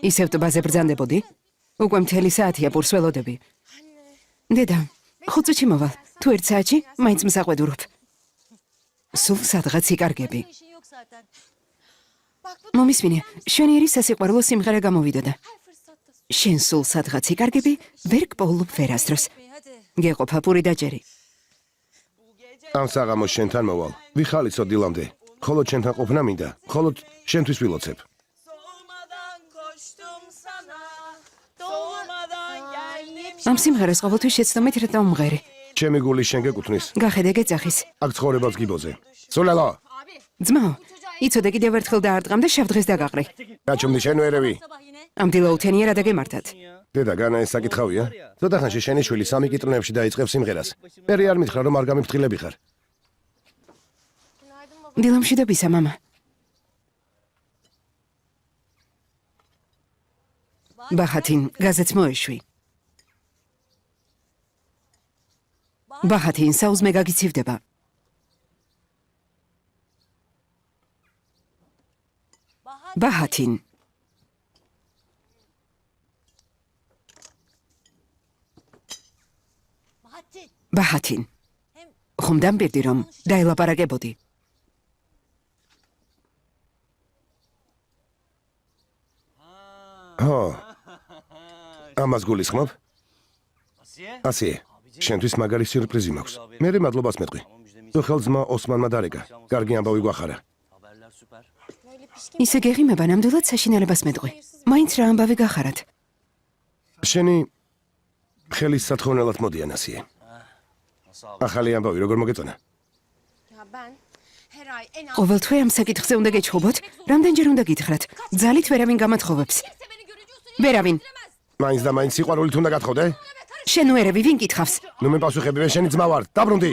ისევ ტბაზე ბრძანდებოდი? უკვე მთელი საათია პურს ველოდები. დედა, 5 წუთში მოვალ. თუ 1 საათში მაინც მსაყვედურობ. სულ სადღაც იკარგები. მომისმინე, შვენიერი სასიყვარულო სიმღერა გამოვიდოდა. შენ სულ სადღაც იკარგები, ვერ გპოულობ ვერასდროს. გეყოფა პური დაჭერი. ამ საღამოს შენთან მოვალ. ვიხალისო დილამდე. ხოლო შენთან ყოფნა მინდა. ხოლო შენთვის ვილოცებ. ამ სიმღერას ყოველთვის შეცდომით რატომ მომღერი. ჩემი გული შენ გეკუთვნის. გახედე გეძახის. აქ ცხოვრებაც გიბოზე. სულელო, ძმაო, იცოდე კიდევ ერთხელ დაარტყამ და შავ დღეს დაგაყრი. გაჩვენდი შენ ვერევი. ამ დილაუთენია რა დაგემართათ. დედა, განა ეს საკითხავია? ცოტა ხანში შენი შვილი 3 კიტრონებში დაიწყებს სიმღერას. პერი არ მითხრა რომ არ გამიფრთხილები ხარ. დილამშვიდობისა, მამა. ბახათინ, გაზეთს მოეშვი. ბახათინ, საუზმე გაგიცივდება. ბახათინ. ბახათინ. ხომ დამბირდი რომ დაელაპარაკებოდი. ჰო. ამას გულისხმობ? ასია. შენთვის მაგარი სიურპრიზი მაქვს. მე მადლობას მეტყვი. თუ ხელძმა ოსმანმა დარეკა. კარგი ამბავი გვახარა. ისე გეღიმება ნამდვილად საშინელებას მეტყვი. მაინც რა ამბავი გახარათ. შენი ხელის სათხოვნელად მოდიან ასია. ახალი ამბავი როგორ მოგეწონა? ყოველთვე ამ საკითხზე უნდა გეჩხუბოთ, რამდენჯერ უნდა გითხრათ. ძალით ვერავინ გამათხოვებს. ვერავინ. მაინც და მაინც სიყვარულით უნდა გათხოვდე? შენ ვერევი ვინ კითხავს? ნუ მე პასუხები, მე შენი ძმა ვარ. დაბრუნდი.